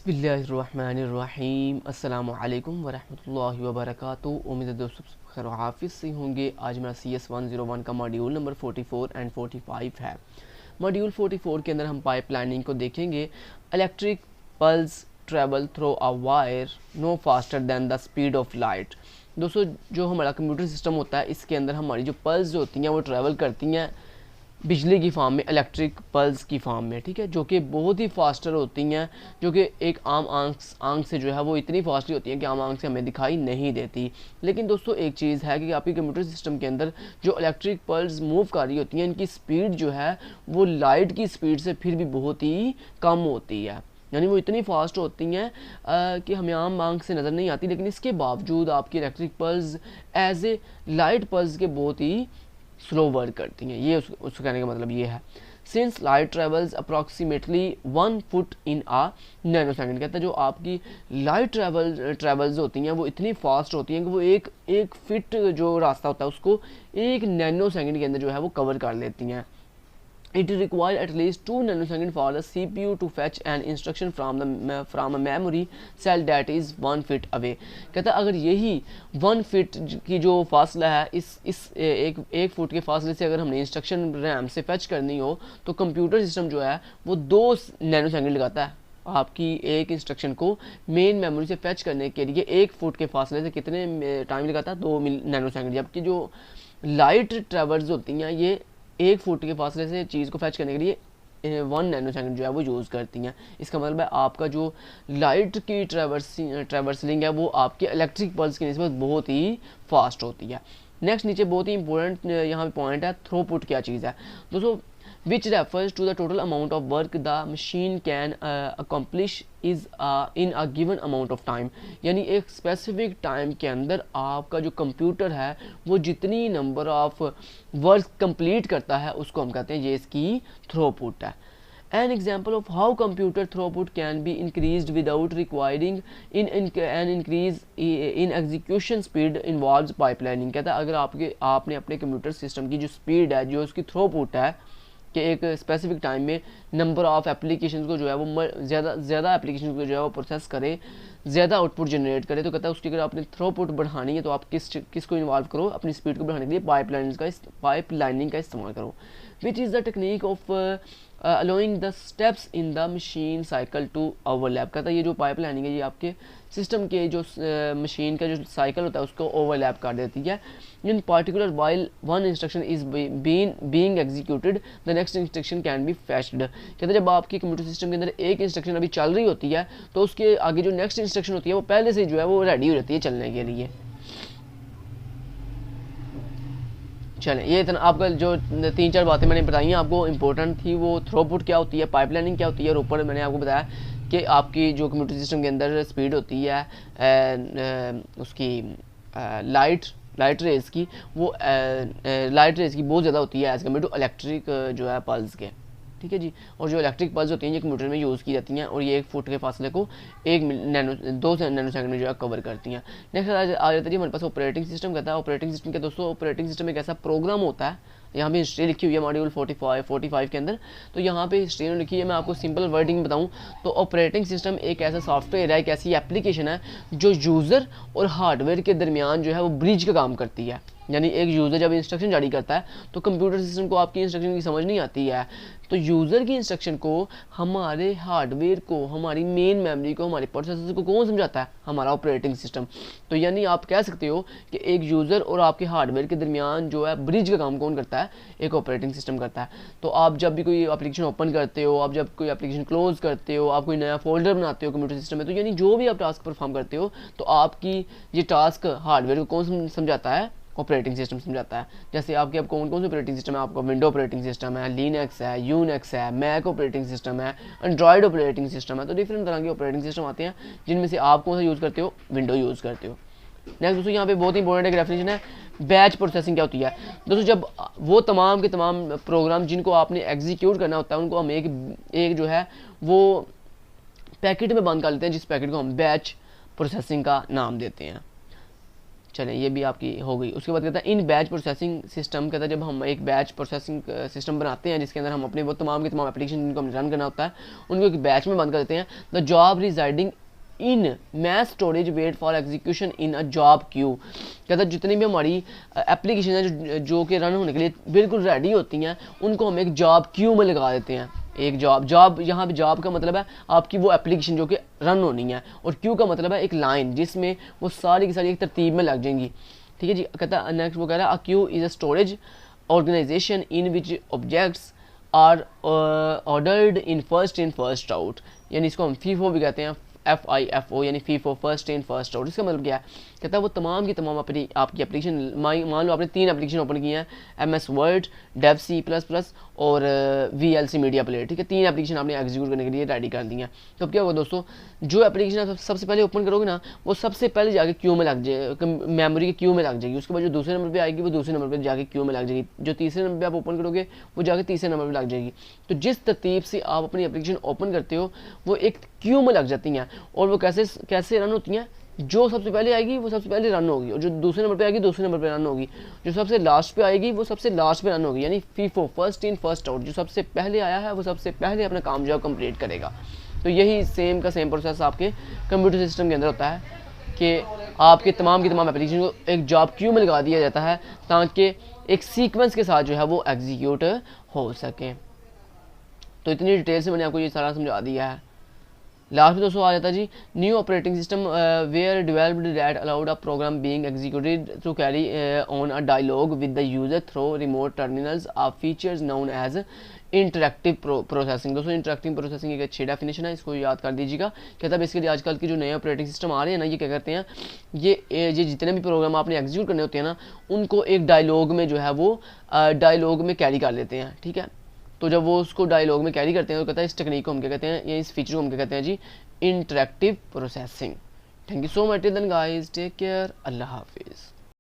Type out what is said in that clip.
बिस्मिल्लाहिर्रहमानिर्रहीम अस्सलामु अलैकुम वरहमतुल्लाहि वबरकातुहू। उम्मीद है दोस्तों खैर हाफिज़ से होंगे। आज मेरा CS101 का मॉड्यूल नंबर 44 एंड 45 है। मॉड्यूल 44 के अंदर हम पाइप लाइनिंग को देखेंगे। Electric pulse travel through a wire no faster than the speed of light. दोस्तों जो हमारा कंप्यूटर सिस्टम होता है इसके अंदर हमारी जो पल्स होती हैं वो ट्रैवल करती हैं बिजली की फॉर्म में, इलेक्ट्रिक पल्स की फॉर्म में, ठीक है, जो कि बहुत ही फास्टर होती हैं, जो कि एक आम आंख से जो है वो इतनी फास्टली होती हैं कि आम आंख से हमें दिखाई नहीं देती। लेकिन दोस्तों एक चीज़ है कि आपके कंप्यूटर सिस्टम के अंदर जो इलेक्ट्रिक पल्स मूव कर रही होती हैं इनकी स्पीड जो है वो लाइट की स्पीड से फिर भी बहुत ही कम होती है, यानी वो इतनी फास्ट होती हैं कि हमें आम आंख से नज़र नहीं आती। लेकिन इसके बावजूद आपकी electric pulse as a light pulse के बहुत ही स्लो वर्क करती हैं। ये उसको कहने का मतलब ये है। Since light travels approximately 1 foot in a nanosecond, कहता है जो आपकी लाइट ट्रेवल्स होती हैं वो इतनी फास्ट होती हैं कि वो एक फिट जो रास्ता होता है उसको 1 नैनो सेकेंड के अंदर जो है वो कवर कर लेती हैं। It requires at least 2 nanoseconds for the CPU to fetch an instruction from a memory cell that is 1 feet away। कहता है अगर यही 1 फीट की जो फासला है इस एक फुट के फासले से अगर हमने इंस्ट्रक्शन रैम से फैच करनी हो तो कंप्यूटर सिस्टम जो है वो 2 नैनो सेकेंड लगाता है आपकी एक इंस्ट्रक्शन को मेन मेमोरी से फैच करने के लिए। 1 फुट के फासले से कितने टाइम लगाता है? 2 नैनो सेकेंड। जबकि जो लाइट ट्रेवल्स होती हैं ये 1 फुट के फासले से चीज़ को फैच करने के लिए 1 नैनो सेकेंड जो है वो यूज़ करती हैं। इसका मतलब है आपका जो लाइट की ट्रेवर्सलिंग है वो आपके इलेक्ट्रिक पल्स की निस्बत बहुत ही फास्ट होती है। नेक्स्ट नीचे बहुत ही इंपॉर्टेंट यहाँ पे पॉइंट है, थ्रूपुट क्या चीज़ है दोस्तों, which refers to the total amount of work the machine can accomplish is in a given amount of time। यानी एक स्पेसिफिक टाइम के अंदर आपका जो कंप्यूटर है वो जितनी नंबर ऑफ वर्क कंप्लीट करता है उसको हम कहते हैं ये इसकी थ्रूपुट है। An example of how computer throughput can be increased without requiring an increase in execution speed involves pipelining। कहता है अगर आपने अपने कंप्यूटर सिस्टम की जो स्पीड है, जो उसकी थ्रूपुट है कि एक स्पेसिफिक टाइम में नंबर ऑफ एप्लीकेशंस को जो है वो ज़्यादा एप्लीकेशंस को जो है वो प्रोसेस करे, ज़्यादा आउटपुट जनरेट करे, तो कहता है उसकी अगर आपने थ्रूपुट बढ़ानी है तो आप किसको इन्वॉल्व करो? अपनी स्पीड को बढ़ाने के लिए पाइप लाइनिंग का इस्तेमाल करो। Which is the technique of allowing the steps in the machine cycle to overlap. कहता है ये जो पाइप लाइनिंग है ये आपके सिस्टम के जो मशीन का जो साइकिल होता है उसको ओवरलैप कर देती है। In particular while one instruction is being executed the next instruction can be fetched. कहते हैं जब आपकी कंप्यूटर सिस्टम के अंदर एक इंस्ट्रक्शन अभी चल रही होती है तो उसके आगे जो नेक्स्ट इंस्ट्रक्शन होती है वो पहले से जो है वो रेडी हो जाती है चलने के लिए। चलें, ये इतना आपका जो 3-4 बातें मैंने बताई हैं आपको इंपॉर्टेंट थी, वो थ्रूपुट क्या होती है, पाइपलाइनिंग क्या होती है, और ऊपर मैंने आपको बताया कि आपकी जो कंप्यूटर सिस्टम के अंदर स्पीड होती है उसकी लाइट रेस की, वो लाइट रेस की बहुत ज़्यादा होती है एज़ कम्पेयर टू इलेक्ट्रिक जो है पल्स के, ठीक है जी। और जो इलेक्ट्रिक पल्स होती हैं ये कंप्यूटर में यूज़ की जाती हैं और ये 1 फुट के फासले को 2 नैनो सेकंड में जो है कवर करती हैं। नेक्स्ट आ जाता है जी हमारे पास ऑपरेटिंग सिस्टम। कहता है ऑपरेटिंग सिस्टम क्या दोस्तों, ऑपरेटिंग सिस्टम एक ऐसा प्रोग्राम होता है, यहाँ पे हिस्ट्री लिखी हुई है मॉड्यूल 45 के अंदर, तो यहाँ पे हिस्ट्री लिखी है, मैं आपको सिंपल वर्डिंग बताऊँ तो ऑपरेटिंग सिस्टम एक ऐसा सॉफ्टवेयर है, एक ऐसी एप्लीकेशन है जो यूज़र और हार्डवेयर के दरमियान जो है वो ब्रिज का काम करती है। यानी एक यूज़र जब इंस्ट्रक्शन जारी करता है तो कंप्यूटर सिस्टम को आपकी इंस्ट्रक्शन की समझ नहीं आती है, तो यूज़र की इंस्ट्रक्शन को हमारे हार्डवेयर को, हमारी मेन मेमोरी को, हमारे प्रोसेसर को कौन समझाता है? हमारा ऑपरेटिंग सिस्टम। तो यानी आप कह सकते हो कि एक यूज़र और आपके हार्डवेयर के दरमियान जो है ब्रिज का काम कौन करता है? एक ऑपरेटिंग सिस्टम करता है। तो आप जब भी कोई एप्लीकेशन ओपन करते हो, आप जब कोई एप्लीकेशन क्लोज करते हो, आप कोई नया फोल्डर बनाते हो कंप्यूटर सिस्टम में, तो यानी जो भी आप टास्क परफॉर्म करते हो तो आपकी ये टास्क हार्डवेयर को कौन समझाता है? ऑपरेटिंग सिस्टम समझाता है। जैसे आपके अब कौन से ऑपरेटिंग सिस्टम है? आपका विंडो ऑपरेटिंग सिस्टम है, लिनक्स है, यूनिक्स है, मैक ऑपरेटिंग सिस्टम है, एंड्रॉयड ऑपरेटिंग सिस्टम है। तो डिफरेंट तरह के ऑपरेटिंग सिस्टम आते हैं जिनमें से आप कौन सा यूज़ करते हो? विंडो यूज़ करते हो। नेक्स्ट दोस्तों यहाँ पे बहुत इंपॉर्टेंट एक डेफिनेशन है, बैच प्रोसेसिंग क्या होती है दोस्तों? जब वो तमाम के तमाम प्रोग्राम जिनको आपने एग्जीक्यूट करना होता है उनको हम एक जो है वो पैकेट में बंद कर लेते हैं, जिस पैकेट को हम बैच प्रोसेसिंग का नाम देते हैं। चलें ये भी आपकी हो गई। उसके बाद कहता है इन बैच प्रोसेसिंग सिस्टम, कहता है जब हम एक बैच प्रोसेसिंग सिस्टम बनाते हैं जिसके अंदर हम अपने वो तमाम के तमाम एप्लीकेशन जिनको हम रन करना होता है उनको एक बैच में बंद कर देते हैं। The job residing in mass storage wait for execution in a job queue, कहता है जितनी भी हमारी एप्लीकेशन है जो कि रन होने के लिए बिल्कुल रेडी होती हैं उनको हम एक जॉब क्यू में लगा देते हैं। एक जॉब यहाँ पे जॉब का मतलब है आपकी वो एप्लीकेशन जो कि रन होनी है, और क्यू का मतलब है एक लाइन जिसमें वो सारी की सारी एक तरतीब में लग जाएंगी। ठीक है जी। कहता है नेक्स्ट वो कह रहा है a queue is a storage organization in which objects are ordered in first out, यानी इसको हम फीफो भी कहते हैं, FIFO यानी FIFO, first in first out. इसका मतलब क्या है, कहता है वो तमाम की तमाम अपनी आपकी एप्लीकेशन, मान लो आपने 3 एप्लीकेशन ओपन की हैं, MS वर्ड, डेव C++ और VLC मीडिया प्लेयर। ठीक है, 3 एप्लीकेशन आपने एग्जीक्यूट करने के लिए रेडी कर दी हैं। तो अब क्या होगा दोस्तों, जो एप्लीकेशन आप सबसे पहले ओपन करोगे ना वो सबसे पहले जाके क्यू में लग जाएगी, मेमोरी के क्यू में लग जाएगी। उसके बाद जो दूसरे नंबर पर आएगी वो दूसरे नंबर पर जाके क्यू में लग जाएगी। जो तीसरे नंबर पर आप ओपन करोगे वो जाके तीसरे नंबर पर लग जाएगी। तो जिस तरतीब से आप अपनी एप्लीकेशन ओपन करते हो वो एक क्यू में लग जाती हैं, और वो कैसे रन होती हैं, जो सबसे पहले आएगी वो सबसे पहले रन होगी, और जो दूसरे नंबर पे आएगी दूसरे नंबर पे रन होगी, जो सबसे लास्ट पे आएगी वो सबसे लास्ट पे रन होगी, यानी FIFO, first in first out. जो सबसे पहले आया है वो सबसे पहले अपना काम जो है कंप्लीट करेगा। तो यही सेम का सेम प्रोसेस आपके कंप्यूटर सिस्टम के अंदर होता है कि आपके तमाम की तमाम एप्लीकेशन को एक जॉब क्यू में लगा दिया जाता है ताकि एक सीक्वेंस के साथ जो है वो एग्जीक्यूट हो सके। तो इतनी डिटेल से मैंने आपको ये सारा समझा दिया है। लास्ट में दोस्तों आ जाता है जी new operating system were developed that allowed a program being executed to carry on a dialogue with the user through remote terminals are features known as interactive processing. दोस्तों इंटरेक्टिव प्रोसेसिंग एक अच्छी definition है, इसको याद कर दीजिएगा। कहता है बेसिकली आजकल की जो नए ऑपरेटिंग सिस्टम आ रहे हैं ना, ये क्या करते हैं, ये जितने भी प्रोग्राम आपने एग्जीक्यूट करने होते हैं ना उनको एक डायलॉग में जो है वो डायलॉग में कैरी कर लेते हैं। ठीक है, तो जब वो उसको डायलॉग में कैरी करते हैं तो कहता है इस टेक्निक को हम क्या कहते हैं, या इस फीचर को हम क्या कहते हैं जी, interactive processing. Thank you so much, then guys take care, अल्लाह हाफिज़।